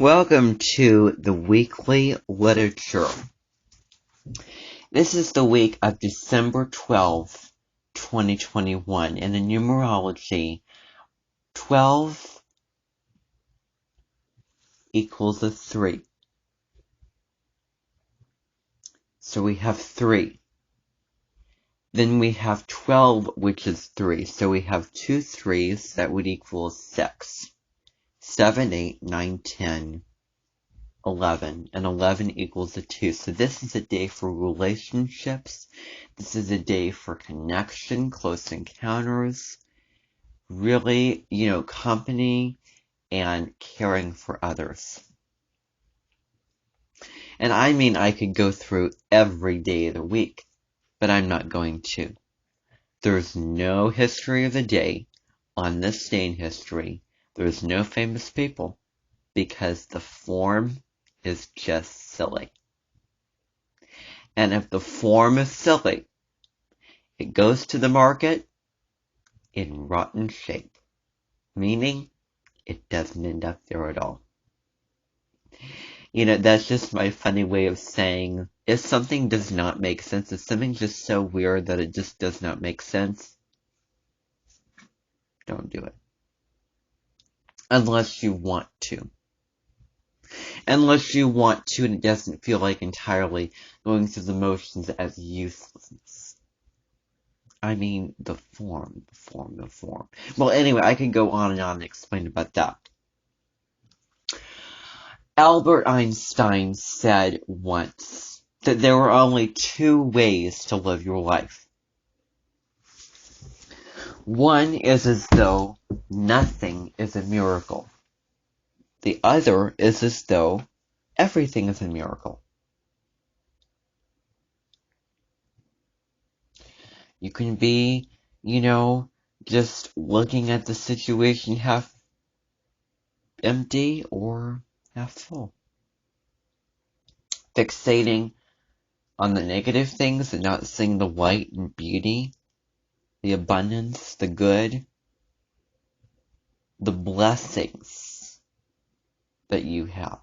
Welcome to the weekly literature. This is the week of December 12th, 2021. And in numerology, 12 equals a 3. So we have 3. Then we have 12, which is 3. So we have 2 3s that would equal 6. 7, 8, 9, 10, 11, and 11 equals a 2. So this is a day for relationships. This is a day for connection, close encounters, really, company and caring for others. And I mean, I could go through every day of the week, but I'm not going to. There's no history of the day on this day in history. There's no famous people because the form is just silly. And if the form is silly, it goes to the market in rotten shape, meaning it doesn't end up there at all. That's just my funny way of saying, if something does not make sense, if something's just so weird that it just does not make sense, don't do it. Unless you want to. Unless you want to and it doesn't feel like entirely going through the motions as uselessness. I mean, the form. Well, anyway, I could go on and explain about that. Albert Einstein said once that there were only 2 ways to live your life. One is as though nothing is a miracle. The other is as though everything is a miracle. You can be, just looking at the situation half empty or half full. Fixating on the negative things and not seeing the light and beauty, the abundance, the good, the blessings that you have.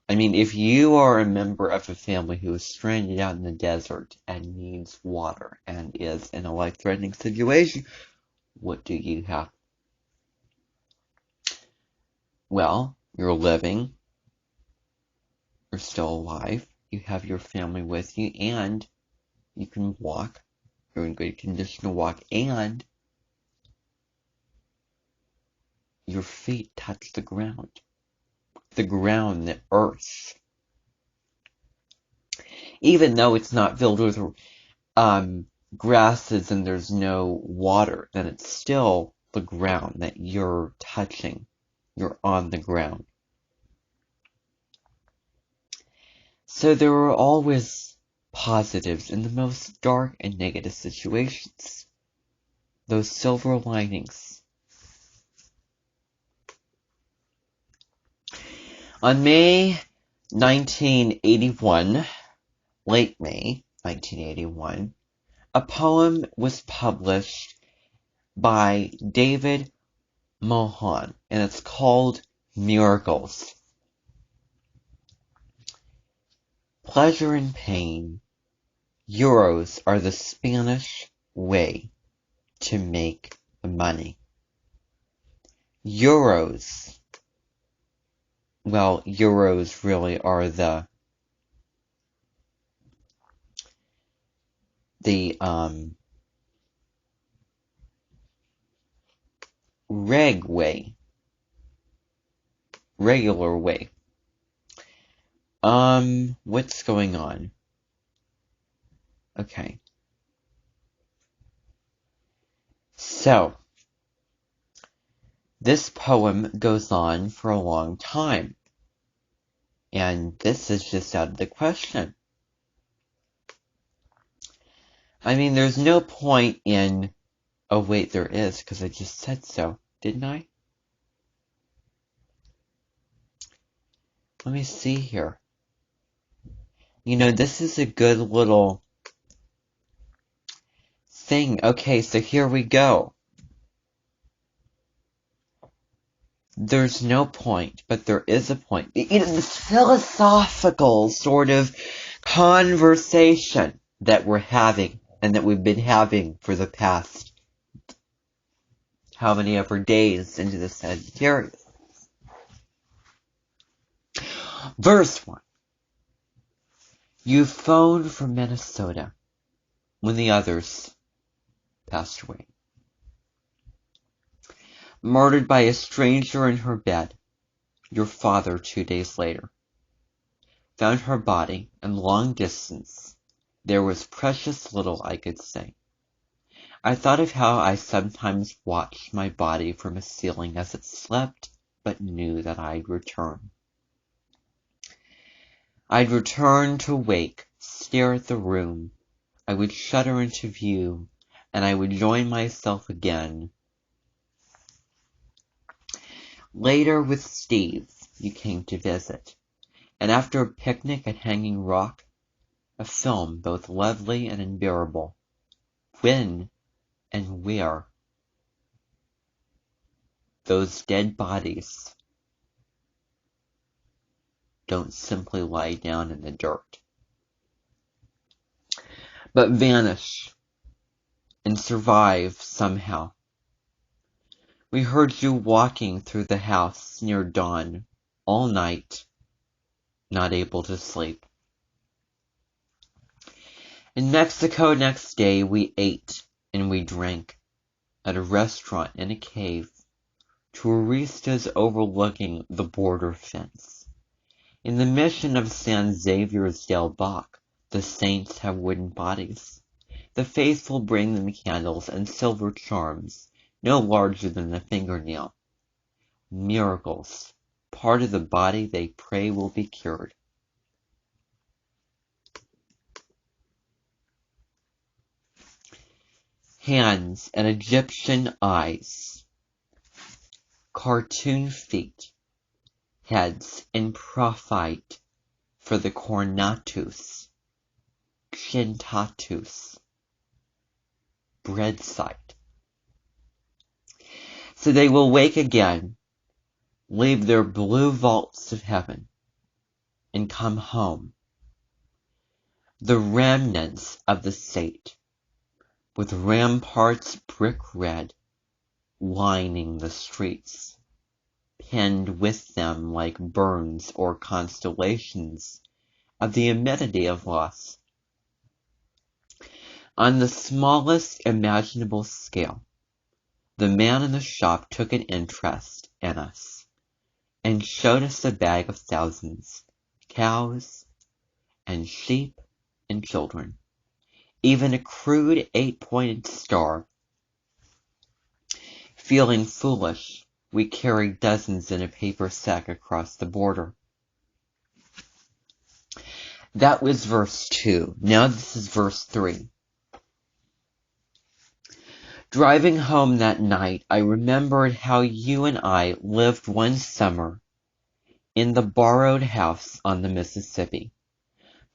I mean, if you are a member of a family who is stranded out in the desert and needs water and is in a life-threatening situation, what do you have? Well, you're living, you're still alive, you have your family with you, and you can walk, you're in good condition to walk, and your feet touch the ground, the earth. Even though it's not filled with grasses and there's no water, then it's still the ground that you're touching. You're on the ground. So there are always positives in the most dark and negative situations. Those silver linings. On May 1981, late May 1981, a poem was published by David Mohan, and it's called Miracles. Pleasure and pain, euros are the Spanish way to make money. Euros really are the regular way. What's going on? Okay. So, this poem goes on for a long time. And this is just out of the question. I mean, there's no point in, oh wait, there is, because I just said so, didn't I? Let me see here. This is a good little thing. Okay, so here we go. There's no point, but there is a point. This philosophical sort of conversation that we're having and that we've been having for the past how many ever days into the Sagittarius. Verse 1. You phoned from Minnesota when the others passed away. Murdered by a stranger in her bed, your father 2 days later. Found her body, and long distance, there was precious little I could say. I thought of how I sometimes watched my body from a ceiling as it slept, but knew that I'd return. I'd return to wake, stare at the room, I would shudder into view, and I would join myself again. Later with Steve, you came to visit, and after a picnic at Hanging Rock, a film both lovely and unbearable. When and where? Those dead bodies don't simply lie down in the dirt, but vanish and survive somehow. We heard you walking through the house near dawn, all night, not able to sleep. In Mexico next day we ate and we drank at a restaurant in a cave, touristas overlooking the border fence. In the mission of San Xavier's del Bac, the saints have wooden bodies. The faithful bring them candles and silver charms, no larger than a fingernail. Miracles. Part of the body they pray will be cured. Hands and Egyptian eyes. Cartoon feet. Heads in prophyte for the cornatus. Chintatus. Bread sight. So they will wake again, leave their blue vaults of heaven, and come home. The remnants of the state, with ramparts brick red, lining the streets, pinned with them like burns or constellations of the immensity of loss. On the smallest imaginable scale, the man in the shop took an interest in us and showed us a bag of thousands, cows and sheep and children, even a crude 8-pointed star. Feeling foolish, we carried dozens in a paper sack across the border. That was verse 2. Now this is verse 3. Driving home that night, I remembered how you and I lived one summer in the borrowed house on the Mississippi.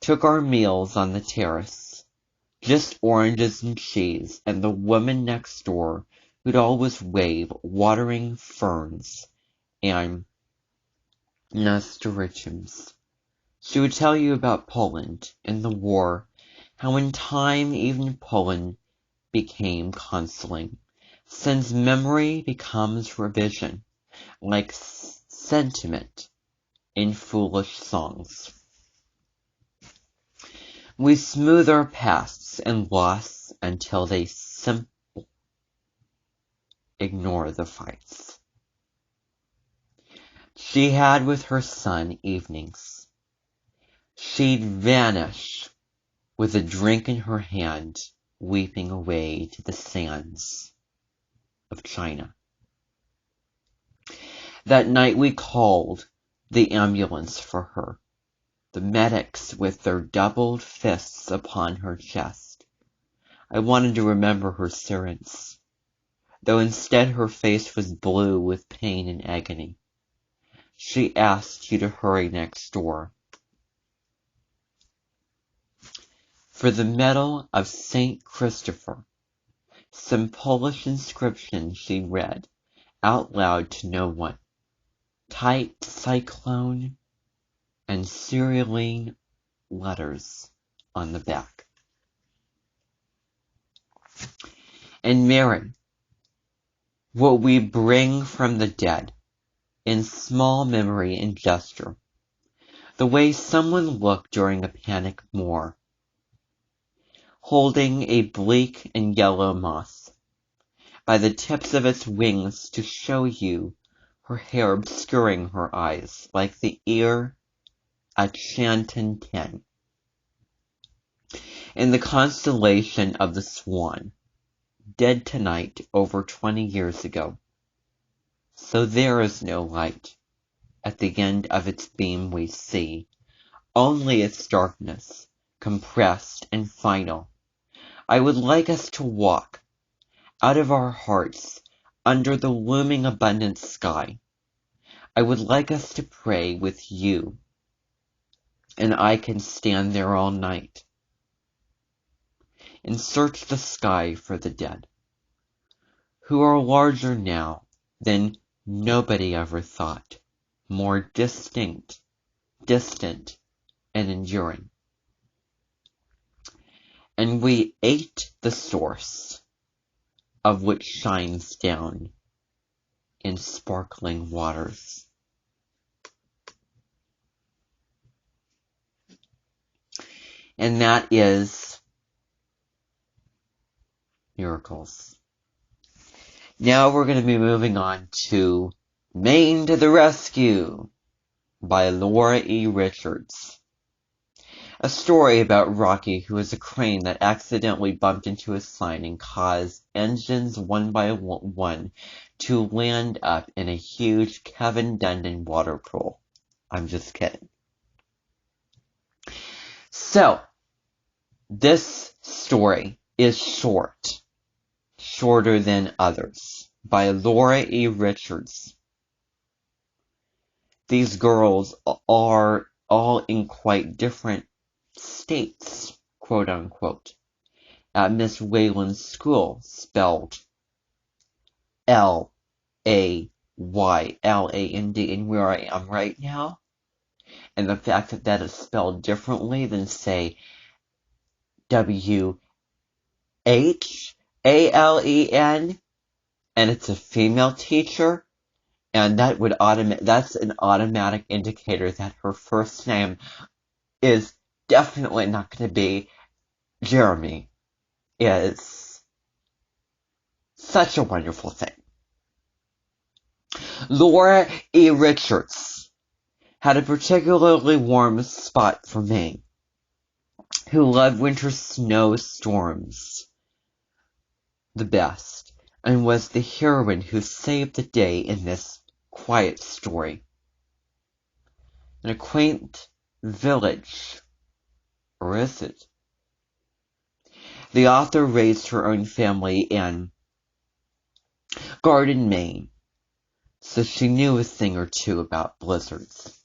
Took our meals on the terrace, just oranges and cheese, and the woman next door who'd always wave watering ferns and nasturtiums. She would tell you about Poland and the war, how in time even Poland became consoling, since memory becomes revision, like sentiment in foolish songs. We smooth our pasts and loss until they simply ignore the fights. She had with her son evenings. She'd vanish with a drink in her hand, weeping away to the sands of China. That night we called the ambulance for her, the medics with their doubled fists upon her chest. I wanted to remember her sirens, though instead her face was blue with pain and agony. She asked you to hurry next door. For the medal of Saint Christopher, some Polish inscription she read out loud to no one. typed cyclone and cerulean letters on the back. And Mary, what we bring from the dead, in small memory and gesture, the way someone looked during a panic war, holding a bleak and yellow moth by the tips of its wings to show you her hair obscuring her eyes like the ear at Shanton 10. In the constellation of the Swan, dead tonight over 20 years ago. So there is no light. At the end of its beam we see only its darkness, compressed and final. I would like us to walk out of our hearts under the looming abundant sky. I would like us to pray with you, and I can stand there all night and search the sky for the dead, who are larger now than nobody ever thought, more distinct, distant, and enduring. And we ate the source of which shines down in sparkling waters. And that is Miracles. Now we're going to be moving on to Maine to the Rescue by Laura E. Richards. A story about Rocky, who is a crane that accidentally bumped into a sign and caused engines one by one to land up in a huge Kevin Dundon water pool. I'm just kidding. So, this story is shorter than others, by Laura E. Richards. These girls are all in quite different states, quote unquote, at Miss Wayland's school, spelled L-A-Y-L-A-N-D, and where I am right now, and the fact that that is spelled differently than, say, W-H-A-L-E-N, and it's a female teacher, and that's an automatic indicator that her first name is definitely not going to be Jeremy, is such a wonderful thing. Laura E. Richards had a particularly warm spot for Maine, who loved winter snowstorms the best, and was the heroine who saved the day in this quiet story. In a quaint village, or is it? The author raised her own family in Garden, Maine, so she knew a thing or two about blizzards.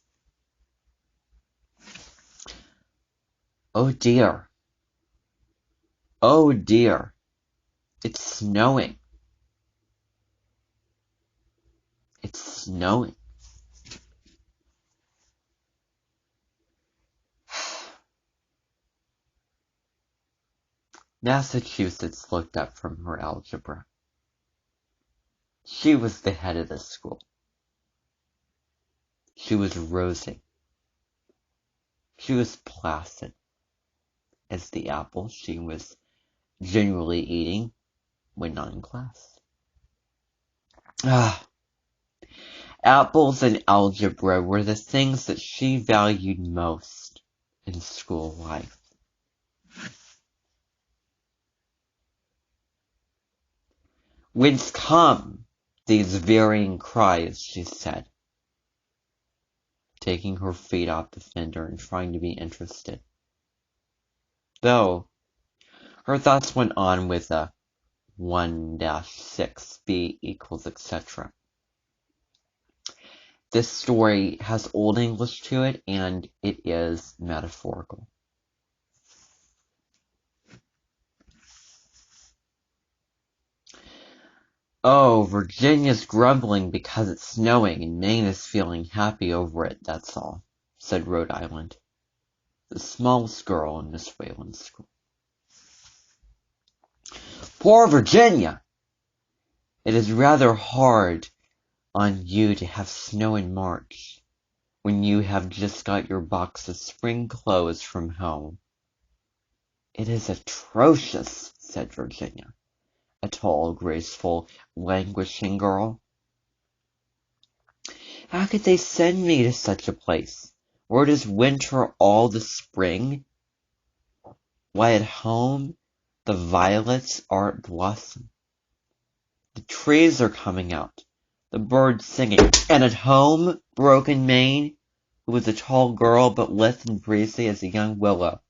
Oh dear. Oh dear. It's snowing. It's snowing. Massachusetts looked up from her algebra. She was the head of the school. She was rosy. She was placid as the apple she was generally eating when not in class. Apples and algebra were the things that she valued most in school life. Whence come these varying cries, she said, taking her feet off the fender and trying to be interested. Though, her thoughts went on with a 1-6, B = etc. This story has Old English to it, and it is metaphorical. Oh, Virginia's grumbling because it's snowing, and Maine is feeling happy over it, that's all, said Rhode Island, the smallest girl in Miss Whalen's school. Poor Virginia! It is rather hard on you to have snow in March, when you have just got your box of spring clothes from home. It is atrocious, said Virginia, a tall, graceful, languishing girl. How could they send me to such a place, where it is winter all the spring? Why, at home the violets are at blossom, the trees are coming out, the birds singing, and at home Broken Maine, who was a tall girl but lithe and breezy as a young willow,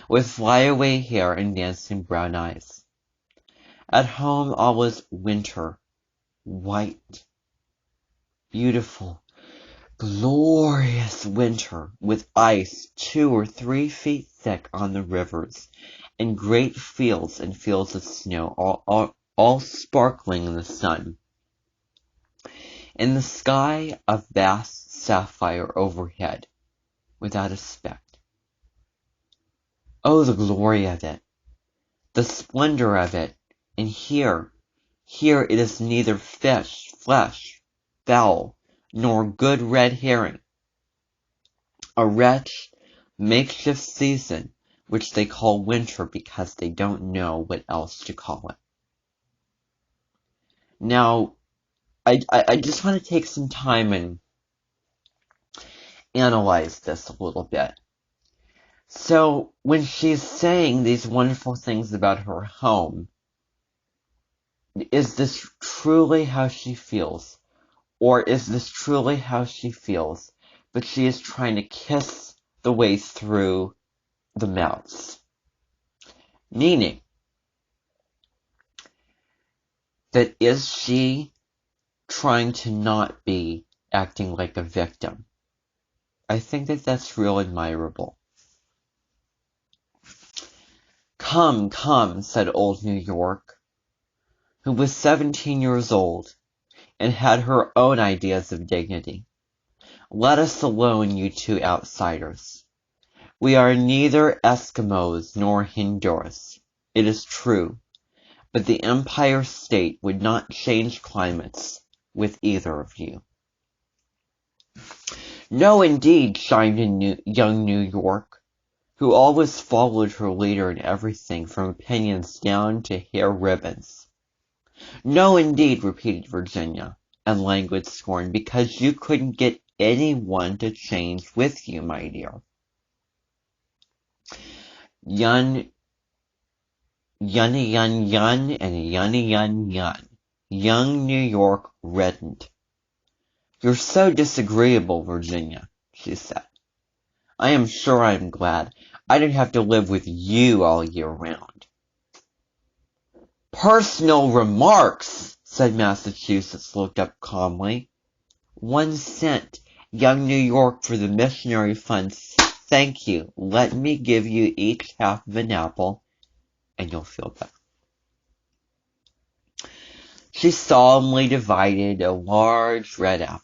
with flyaway hair and dancing brown eyes. At home all was winter, white, beautiful, glorious winter, with ice 2 or 3 feet thick on the rivers, and great fields and fields of snow, all sparkling in the sun. In the sky a vast sapphire overhead, without a speck. Oh, the glory of it, the splendor of it, and here it is neither fish, flesh, fowl, nor good red herring. A wretched, makeshift season, which they call winter because they don't know what else to call it. Now, I just want to take some time and analyze this a little bit. So, when she's saying these wonderful things about her home, is this truly how she feels? Or is this truly how she feels, but she is trying to kiss the way through the mouse? Meaning, that is she trying to not be acting like a victim? I think that that's real admirable. Come, come, said old New York, who was 17 years old and had her own ideas of dignity. Let us alone, you two outsiders. We are neither Eskimos nor Hindus, it is true, but the Empire State would not change climates with either of you. No, indeed, chimed in young New York, who always followed her leader in everything from opinions down to hair ribbons. No, indeed, repeated Virginia, in languid scorn, because you couldn't get anyone to change with you, my dear. Yun, yunny yun yun, and yunny yun yun. Young New York reddened. You're so disagreeable, Virginia, she said. I am sure I am glad I don't have to live with you all year round. Personal remarks, said Massachusetts, looked up calmly. 1 cent, young New York, for the missionary funds. Thank you. Let me give you each half of an apple, and you'll feel better. She solemnly divided a large red apple,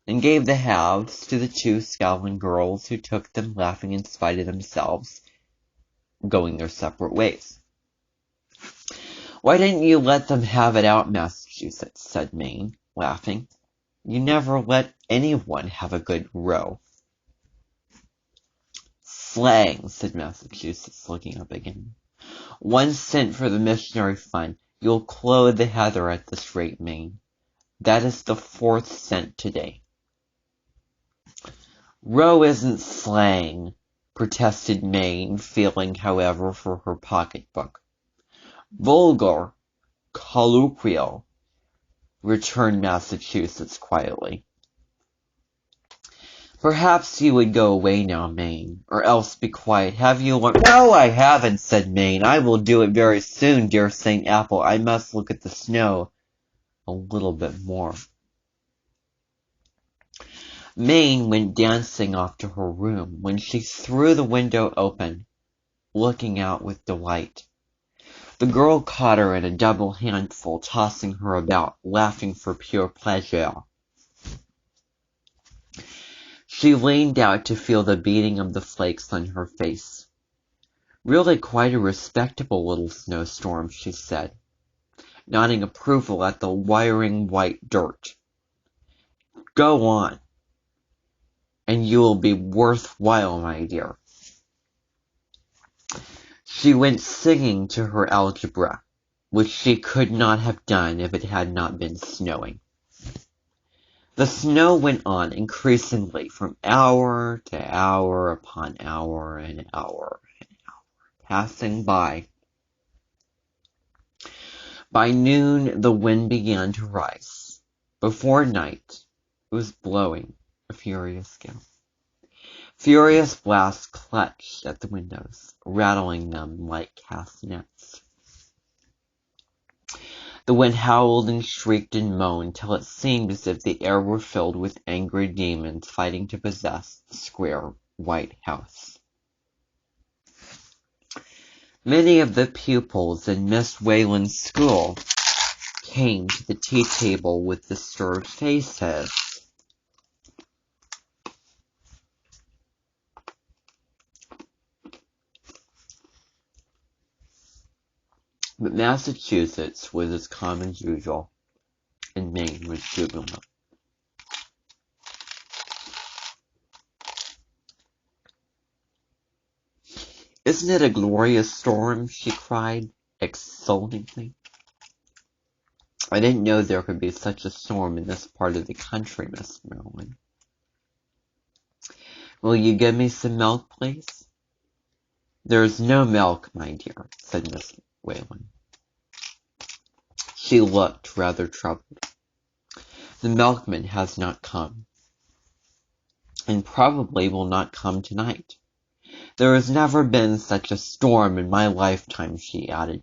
and gave the halves to the 2 scowling girls, who took them, laughing in spite of themselves, going their separate ways. Why didn't you let them have it out, Massachusetts, said Maine, laughing. You never let anyone have a good row. Slang, said Massachusetts, looking up again. 1 cent for the missionary fund. You'll clothe the heather at this rate, Maine. That is the 4th cent today. Row isn't slang, protested Maine, feeling, however, for her pocketbook. Vulgar, colloquial, returned Massachusetts quietly. Perhaps you would go away now, Maine, or else be quiet. Have you learned? No, I haven't, said Maine. I will do it very soon, dear St. Apple. I must look at the snow a little bit more. Maine went dancing off to her room when she threw the window open, looking out with delight. The girl caught her in a double handful, tossing her about, laughing for pure pleasure. She leaned out to feel the beating of the flakes on her face. "Really quite a respectable little snowstorm," she said, nodding approval at the wiring white dirt. "Go on, and you will be worthwhile, my dear." She went singing to her algebra, which she could not have done if it had not been snowing. The snow went on increasingly from hour to hour upon hour and hour and hour, passing by. By noon the wind began to rise. Before night it was blowing a furious gale. Furious blasts clutched at the windows, rattling them like castanets. The wind howled and shrieked and moaned till it seemed as if the air were filled with angry demons fighting to possess the square white house. Many of the pupils in Miss Wayland's school came to the tea table with disturbed faces. But Massachusetts was as calm as usual, and Maine was jubilant. "Isn't it a glorious storm?" she cried exultingly. "I didn't know there could be such a storm in this part of the country, Miss Maryland." "Will you give me some milk, please?" "There is no milk, my dear," said Miss Wayland. She looked rather troubled. "The milkman has not come, and probably will not come tonight. There has never been such a storm in my lifetime," she added.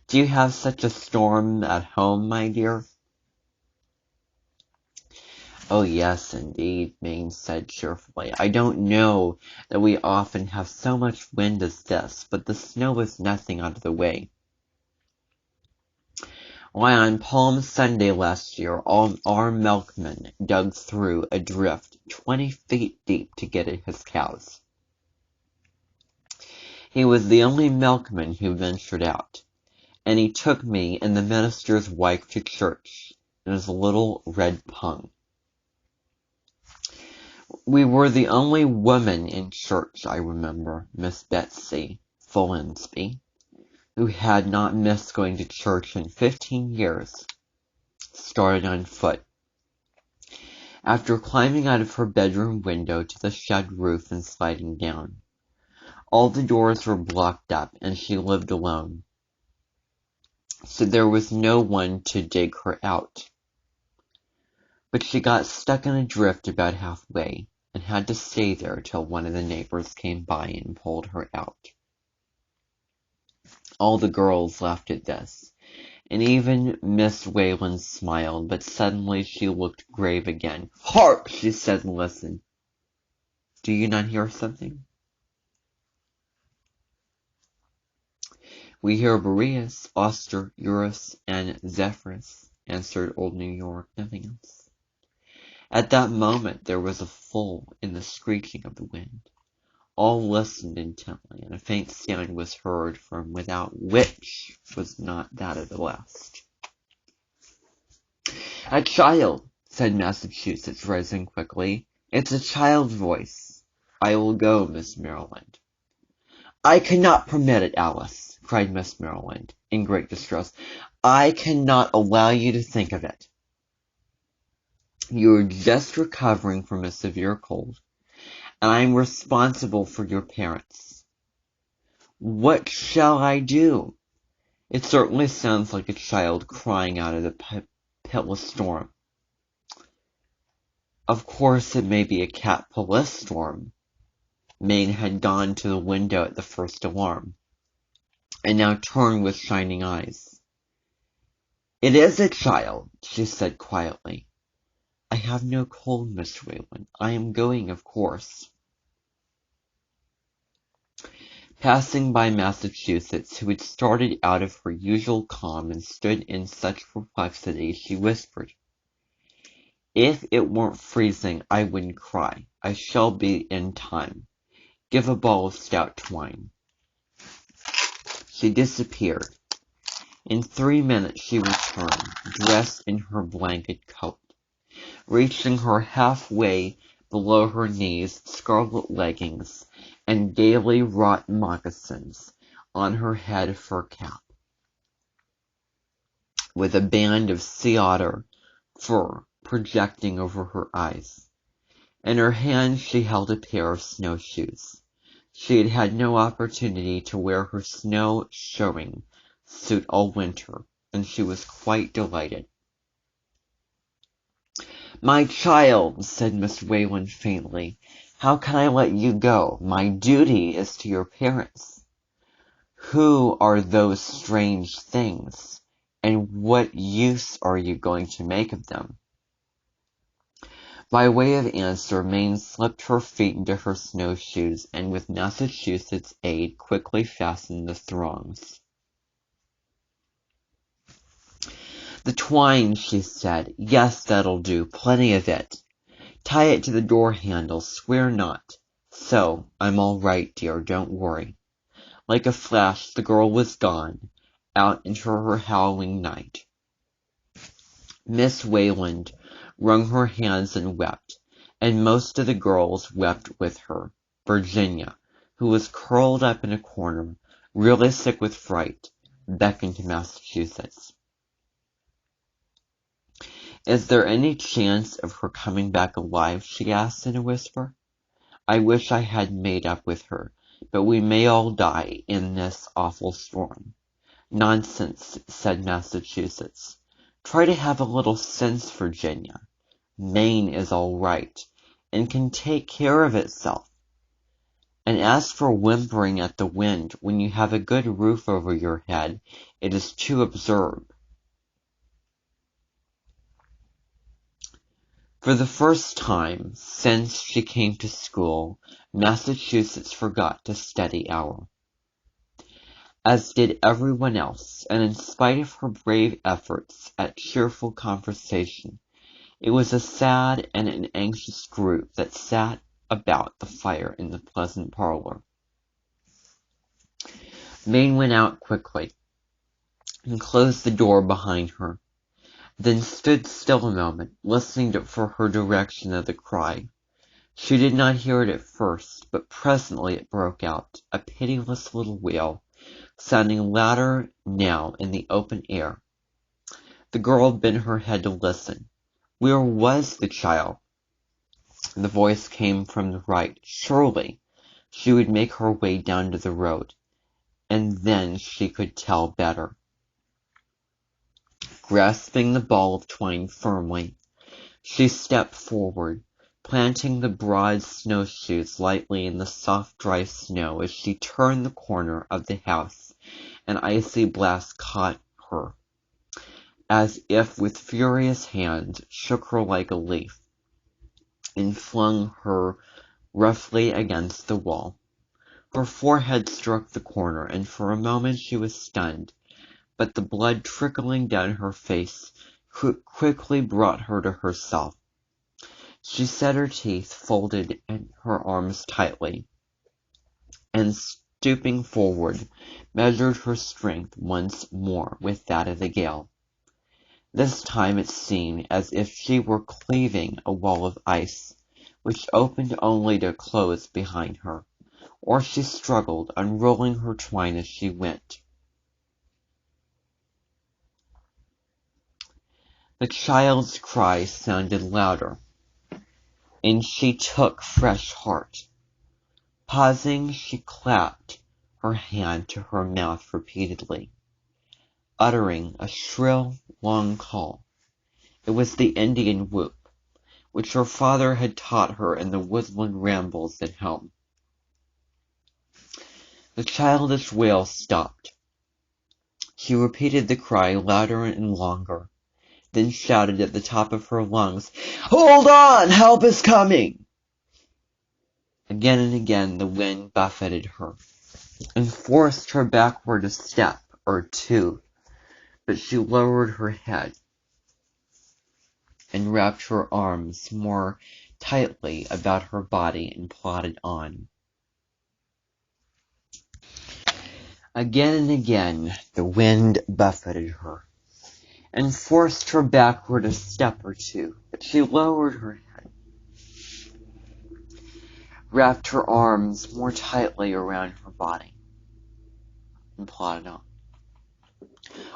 "Do you have such a storm at home, my dear?" "Oh, yes, indeed," Maine said cheerfully. "I don't know that we often have so much wind as this, but the snow is nothing out of the way. Why, on Palm Sunday last year, our milkman dug through a drift 20 feet deep to get at his cows. He was the only milkman who ventured out, and he took me and the minister's wife to church in his little red pung. We were the only women in church, I remember. Miss Betsy Follansby, who had not missed going to church in 15 years, started on foot. After climbing out of her bedroom window to the shed roof and sliding down. All the doors were blocked up, and she lived alone, so there was no one to dig her out. But she got stuck in a drift about halfway, and had to stay there till one of the neighbors came by and pulled her out. All the girls laughed at this, and even Miss Wayland smiled, but suddenly she looked grave again. "Hark!" she said, and listened. "Do you not hear something?" "We hear Boreas, Auster, Eurus, and Zephyrus," answered old New York, "nothing else." At that moment there was a lull in the screeching of the wind. All listened intently, and a faint sound was heard from without, which was not that of the west. "A child," said Massachusetts, rising quickly. "It's a child's voice. I will go, Miss Maryland." "I cannot permit it, Alice," cried Miss Maryland, in great distress. "I cannot allow you to think of it. You are just recovering from a severe cold, and I am responsible for your parents. What shall I do? It certainly sounds like a child crying out of the pitiless storm. Of course it may be a capitalist storm." Maine had gone to the window at the first alarm, and now turned with shining eyes. "It is a child," she said quietly. "I have no cold, Miss Wayland. I am going, of course." Passing by Massachusetts, who had started out of her usual calm and stood in such perplexity, she whispered, "If it weren't freezing, I wouldn't cry. I shall be in time. Give a ball of stout twine." She disappeared. In 3 minutes she returned, dressed in her blanket coat. Reaching her halfway below her knees, scarlet leggings, and gaily wrought moccasins, on her head a fur cap, with a band of sea otter fur projecting over her eyes. In her hand she held a pair of snowshoes. She had had no opportunity to wear her snow-shoeing suit all winter, and she was quite delighted. "My child," said Miss Wayland faintly, "how can I let you go? My duty is to your parents." "Who are those strange things, and what use are you going to make of them?" By way of answer, Mame slipped her feet into her snowshoes, and with Massachusetts' aid quickly fastened the thongs. "The twine," she said. "Yes, that'll do. Plenty of it. Tie it to the door-handle. Swear not. So. I'm all right, dear. Don't worry." Like a flash the girl was gone, out into her howling night. Miss Wayland wrung her hands and wept, and most of the girls wept with her. Virginia, who was curled up in a corner, really sick with fright, beckoned to Massachusetts. "Is there any chance of her coming back alive?" she asked in a whisper. "I wish I had made up with her, but we may all die in this awful storm." "Nonsense," said Massachusetts. "Try to have a little sense, Virginia. Maine is all right, and can take care of itself. And as for whimpering at the wind when you have a good roof over your head, it is too absurd." For the first time since she came to school, Massachusetts forgot the study hour, as did everyone else, and in spite of her brave efforts at cheerful conversation, it was a sad and an anxious group that sat about the fire in the pleasant parlor. Mame went out quickly, and closed the door behind her, then stood still a moment, listening for her direction of the cry. She did not hear it at first, but presently it broke out, a pitiless little wail, sounding louder now in the open air. The girl bent her head to listen. Where was the child? The voice came from the right. Surely she would make her way down to the road, and then she could tell better. Grasping the ball of twine firmly, she stepped forward, planting the broad snowshoes lightly in the soft dry snow. As she turned the corner of the house, an icy blast caught her, as if with furious hands, shook her like a leaf, and flung her roughly against the wall. Her forehead struck the corner, and for a moment she was stunned, but the blood trickling down her face quickly brought her to herself. She set her teeth, folded her arms tightly, and stooping forward, measured her strength once more with that of the gale. This time it seemed as if she were cleaving a wall of ice, which opened only to close behind her, or she struggled, unrolling her twine as she went. The child's cry sounded louder, and she took fresh heart. Pausing, she clapped her hand to her mouth repeatedly, uttering a shrill, long call. It was the Indian whoop, which her father had taught her in the woodland rambles at home. The childish wail stopped. She repeated the cry louder and longer, then shouted at the top of her lungs, "Hold on! Help is coming!" Again and again the wind buffeted her, and forced her backward a step or two, but she lowered her head and wrapped her arms more tightly about her body and plodded on. Again and again the wind buffeted her and forced her backward a step or two, but she lowered her head, wrapped her arms more tightly around her body, and plodded on.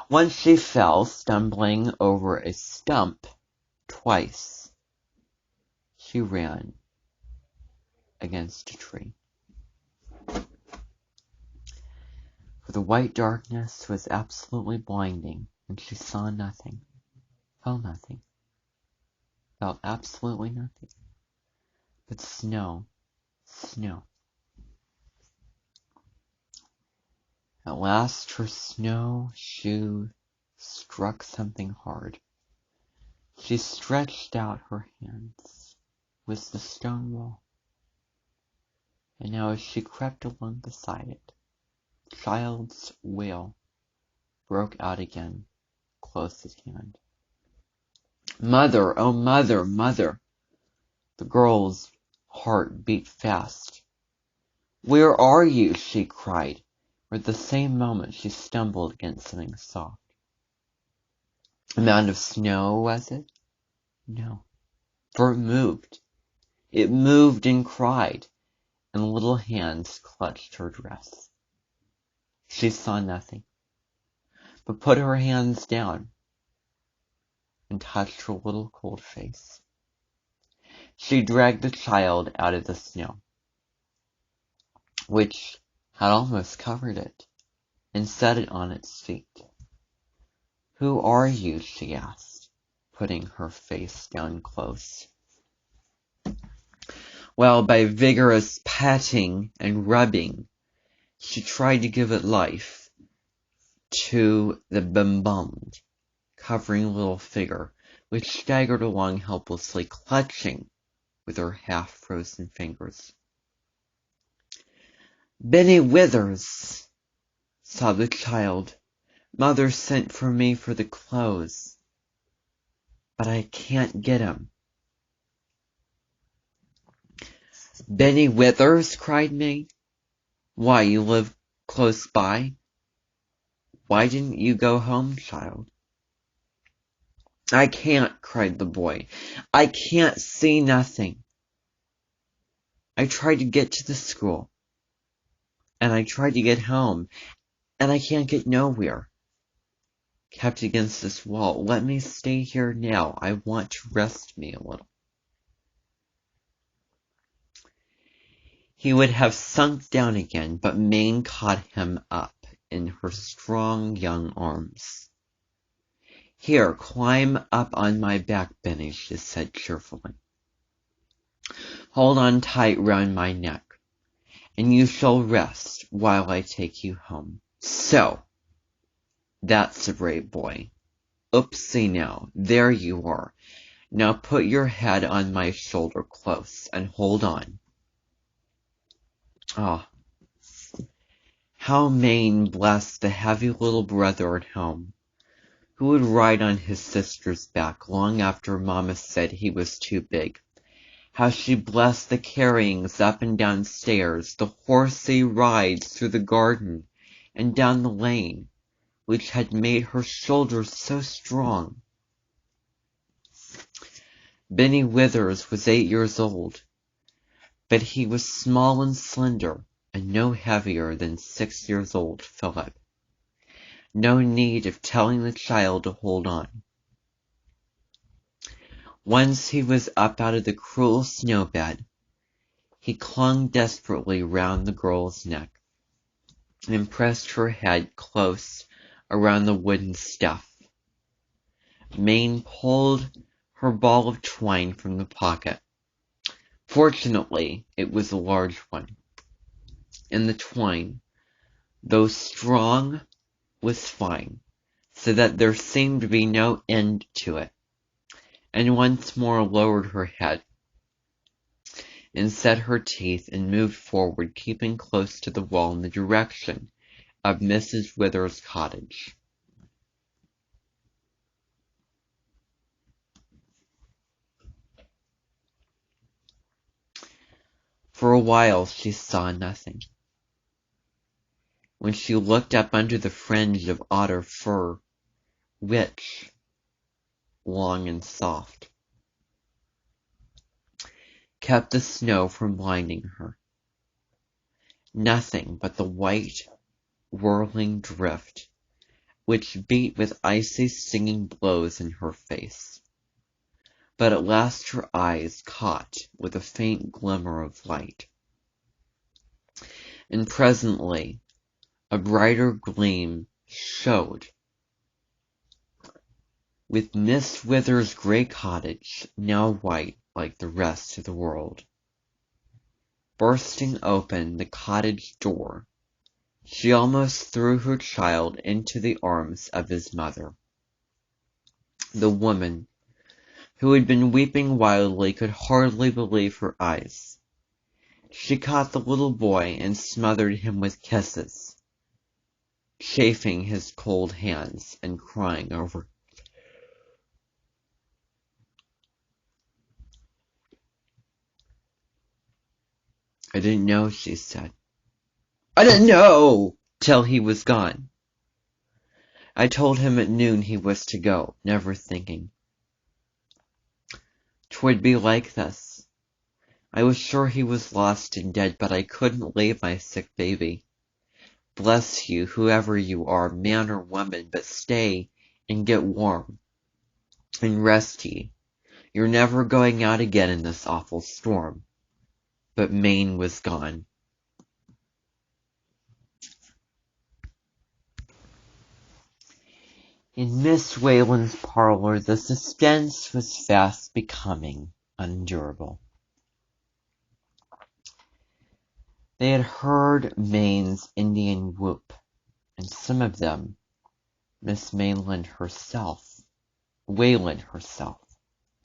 Once she fell, stumbling over a stump twice. She ran against a tree. For the white darkness was absolutely blinding, and she saw nothing, felt absolutely nothing, but snow. At last her snow shoe struck something hard. She stretched out her hands. It was the stone wall. And now as she crept along beside it, the child's wail broke out again, close at hand. Mother, oh mother, mother! The girl's heart beat fast. Where are you? She cried. At the same moment she stumbled against something soft. A mound of snow, was it? No, for it moved. It moved and cried, and little hands clutched her dress. She saw nothing, but put her hands down and touched her little cold face. She dragged the child out of the snow, which had almost covered it, and set it on its feet. Who are you? She asked, putting her face down close. Well, by vigorous patting and rubbing, she tried to give it life to the bembalmed, covering little figure, which staggered along helplessly, clutching with her half-frozen fingers. Benny Withers, sobbed the child. Mother sent for me for the clothes, but I can't get 'em. Benny Withers, cried May. Why, you live close by? Why didn't you go home, child? I can't, cried the boy. I can't see nothing. I tried to get to the school, and I tried to get home, and I can't get nowhere. Kept against this wall. Let me stay here now. I want to rest me a little. He would have sunk down again, but Maine caught him up in her strong young arms. Here, climb up on my back, Benny, she said cheerfully. Hold on tight round my neck, and you shall rest while I take you home. So, that's a brave boy. Oopsie now, there you are. Now put your head on my shoulder close, and hold on. Ah, how Maine blessed the heavy little brother at home, who would ride on his sister's back long after Mamma said he was too big. How she blessed the carryings up and down stairs, the horsey rides through the garden and down the lane, which had made her shoulders so strong. Benny Withers was 8 years old, but he was small and slender, and no heavier than 6 years old Philip. No need of telling the child to hold on. Once he was up out of the cruel snowbed, he clung desperately round the girl's neck and pressed her head close around the wooden stuff. Maine pulled her ball of twine from the pocket. Fortunately, it was a large one, and the twine, though strong, was fine, so that there seemed to be no end to it, and once more lowered her head, and set her teeth and moved forward, keeping close to the wall in the direction of Mrs. Wither's cottage. For a while she saw nothing. When she looked up under the fringe of otter fur, which, long and soft, kept the snow from blinding her. Nothing but the white, whirling drift, which beat with icy stinging blows in her face. But at last her eyes caught with a faint glimmer of light. And presently a brighter gleam showed, with Miss Wither's grey cottage, now white like the rest of the world. Bursting open the cottage door, she almost threw her child into the arms of his mother. The woman, who had been weeping wildly, could hardly believe her eyes. She caught the little boy and smothered him with kisses, chafing his cold hands and crying over. "I didn't know," she said. "I didn't know till he was gone. I told him at noon he was to go, never thinking 'twould be like this. I was sure he was lost and dead, but I couldn't leave my sick baby. Bless you, whoever you are, man or woman, but stay and get warm, and rest ye. You're never going out again in this awful storm." But Mayne was gone. In Miss Wayland's parlour the suspense was fast becoming unendurable. They had heard Mayne's Indian whoop, and some of them, Miss Wayland herself,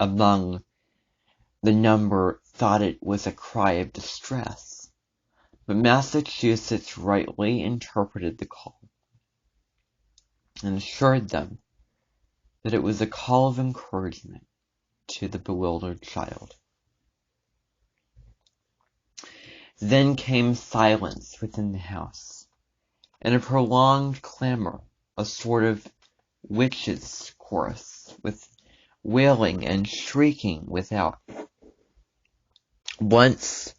among the number, thought it was a cry of distress, but Massachusetts rightly interpreted the call, and assured them that it was a call of encouragement to the bewildered child. Then came silence within the house, and a prolonged clamor, a sort of witches' chorus, with wailing and shrieking without. Once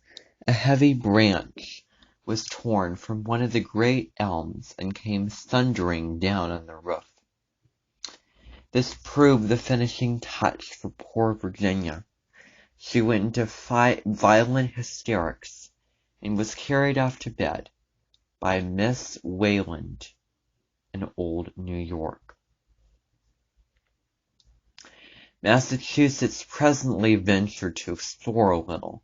a heavy branch was torn from one of the great elms and came thundering down on the roof. This proved the finishing touch for poor Virginia. She went into violent hysterics and was carried off to bed by Miss Wayland in old New York. Massachusetts presently ventured to explore a little.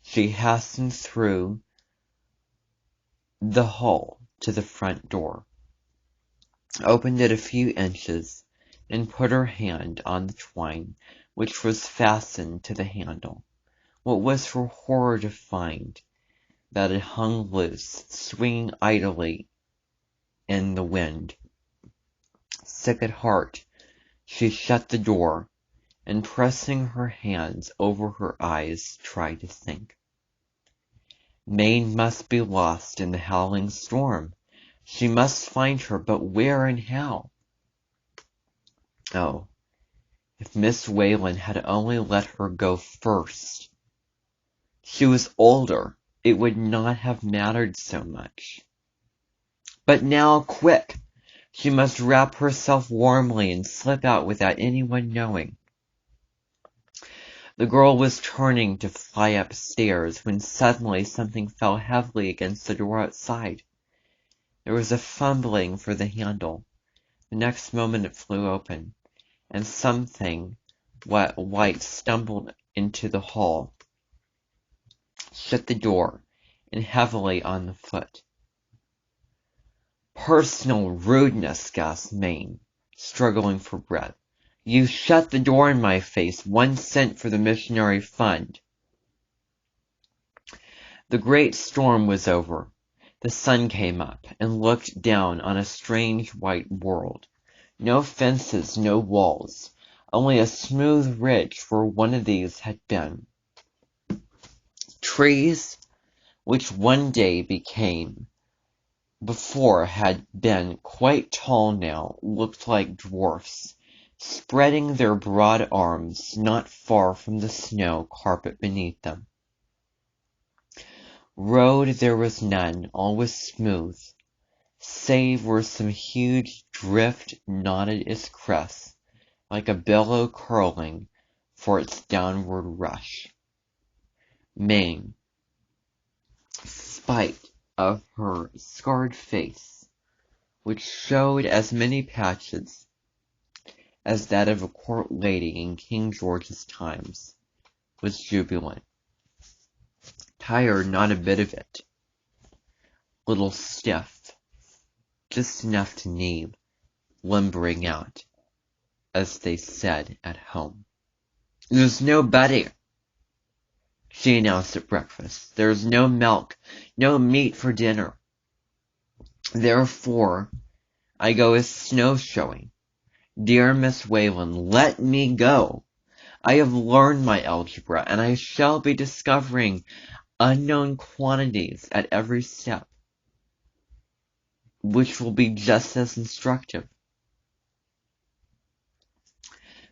She hastened through the hall to the front door, opened it a few inches, and put her hand on the twine which was fastened to the handle. What was her horror to find that it hung loose, swinging idly in the wind. Sick at heart, she shut the door, and pressing her hands over her eyes, tried to think. Mayne must be lost in the howling storm. She must find her, but where and how? Oh, if Miss Wayland had only let her go first. She was older. It would not have mattered so much. But now, quick! She must wrap herself warmly and slip out without anyone knowing. The girl was turning to fly upstairs when suddenly something fell heavily against the door outside. There was a fumbling for the handle. The next moment it flew open, and something white stumbled into the hall, shut the door, and heavily on the foot. "Personal rudeness," gasped Mayne, struggling for breath. "You shut the door in my face. 1 cent for the missionary fund." The great storm was over. The sun came up and looked down on a strange white world. No fences, no walls, only a smooth ridge where one of these had been. Trees, which one day before had been quite tall now, looked like dwarfs, spreading their broad arms not far from the snow carpet beneath them. Road there was none, all was smooth, save where some huge drift knotted its crest, like a billow curling for its downward rush. Maine, spite of her scarred face, which showed as many patches as that of a court lady in King George's times, was jubilant. Tired, not a bit of it. Little stiff, just enough to need, limbering out, as they said at home. "There's no butter," she announced at breakfast. "There's no milk, no meat for dinner. Therefore, I go snowshoeing. Dear Miss Wayland, let me go. I have learned my algebra, and I shall be discovering unknown quantities at every step, which will be just as instructive."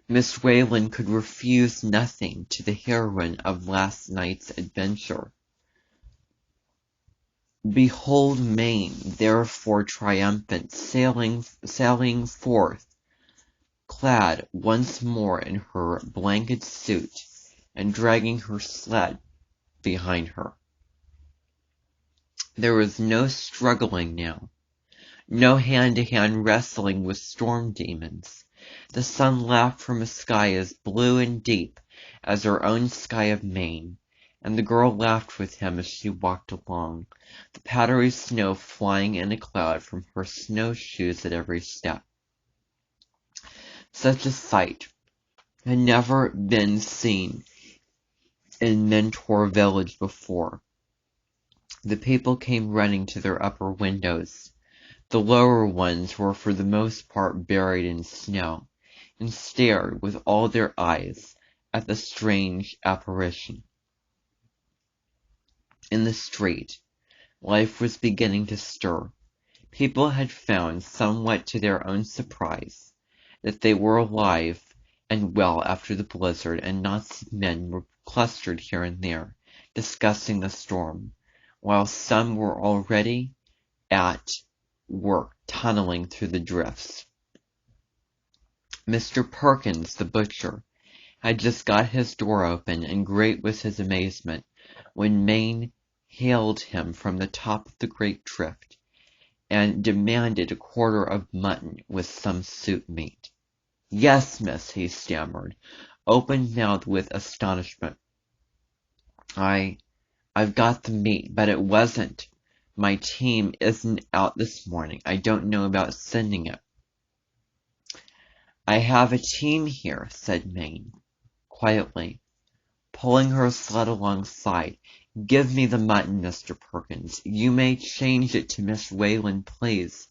Miss Wayland could refuse nothing to the heroine of last night's adventure. Behold Maine, therefore triumphant, sailing forth, clad once more in her blanket suit, and dragging her sled behind her. There was no struggling now, no hand-to-hand wrestling with storm demons. The sun laughed from a sky as blue and deep as her own sky of Maine, and the girl laughed with him as she walked along, the powdery snow flying in a cloud from her snowshoes at every step. Such a sight had never been seen in Mentor Village before. The people came running to their upper windows. The lower ones were for the most part buried in snow, and stared with all their eyes at the strange apparition. In the street, life was beginning to stir. People had found, somewhat to their own surprise, that they were alive and well after the blizzard, and knots of men were clustered here and there, discussing the storm, while some were already at work tunneling through the drifts. Mr. Perkins, the butcher, had just got his door open, and great was his amazement when Maine hailed him from the top of the great drift, and demanded a quarter of mutton with some soup meat. "Yes, miss," he stammered, open-mouthed with astonishment. I've got the meat, but it wasn't. My team isn't out this morning. I don't know about sending it." "I have a team here," said Maine, quietly, pulling her sled alongside. "Give me the mutton, Mr. Perkins. You may change it to Miss Wayland, please,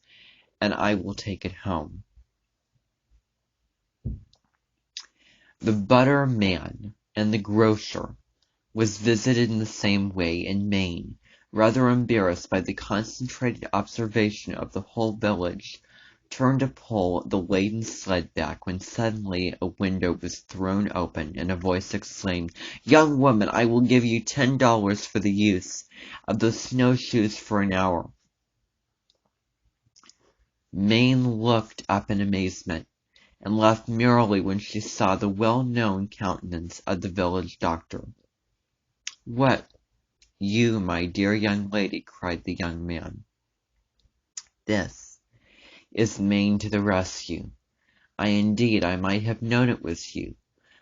and I will take it home." The butter man and the grocer was visited in the same way, and Maine, rather embarrassed by the concentrated observation of the whole village, turned to pull the laden sled back, when suddenly a window was thrown open, and a voice exclaimed, "Young woman, I will give you $10 for the use of those snowshoes for an hour." Maine looked up in amazement, and laughed merrily when she saw the well-known countenance of the village doctor. "What, you, my dear young lady," cried the young man. "This is Maine to the rescue. I might have known it was you,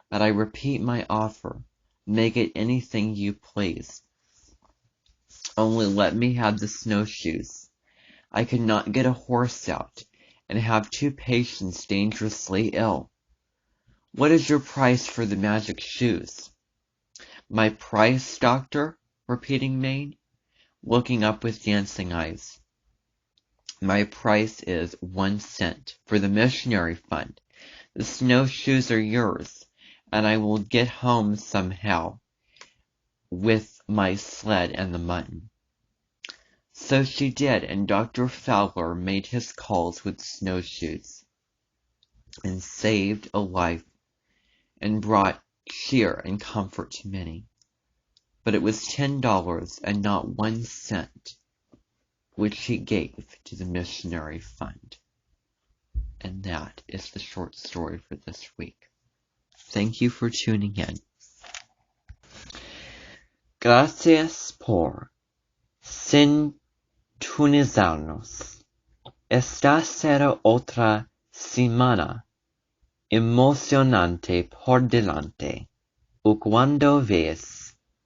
but I repeat my offer. Make it anything you please. Only let me have the snowshoes. I could not get a horse out, and have 2 patients dangerously ill. What is your price for the magic shoes?" "My price, doctor?" repeating Maid, looking up with dancing eyes. My price is 1 cent for the missionary fund. The snowshoes are yours, and I will get home somehow with my sled and the mutton. So she did, and Dr. Fowler made his calls with snowshoes, and saved a life, and brought cheer and comfort to many. But it was $10 and not 1 cent, which he gave to the missionary fund. And that is the short story for this week. Thank you for tuning in. Gracias por sintonizarnos. Esta será otra semana emocionante por delante. Y cuando ves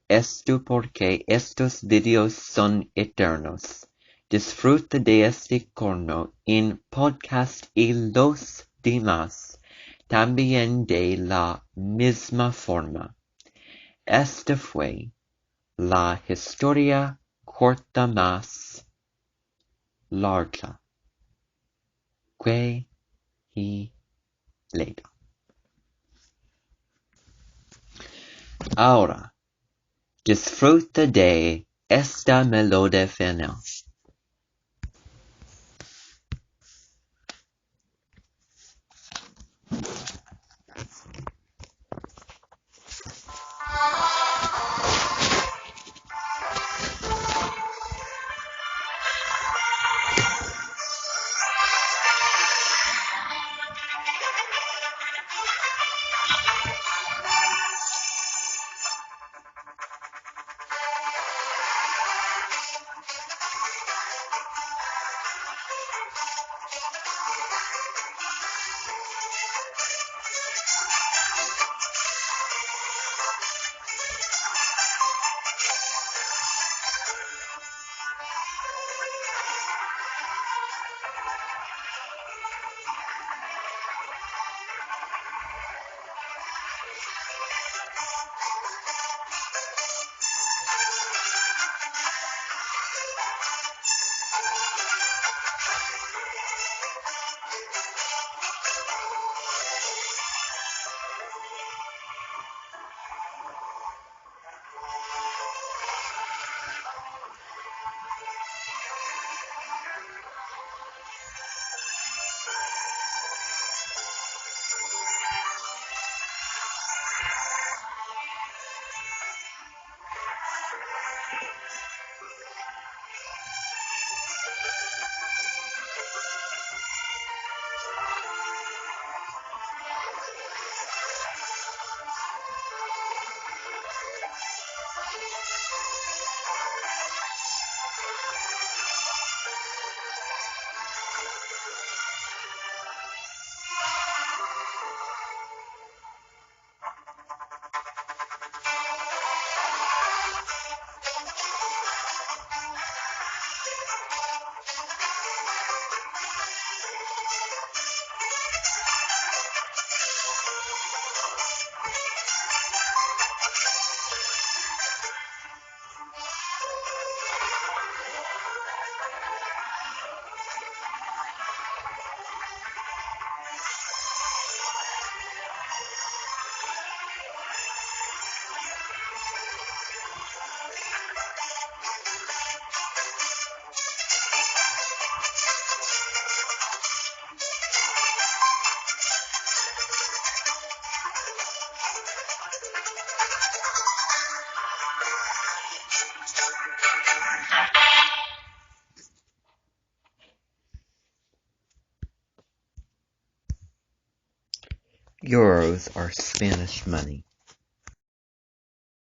esto, porque estos videos son eternos, disfruta de este corno en podcast y los demás también de la misma forma. Esta fue la historia corta más larga que he leído. Ahora, disfruta de esta melodía final. Euros are Spanish money.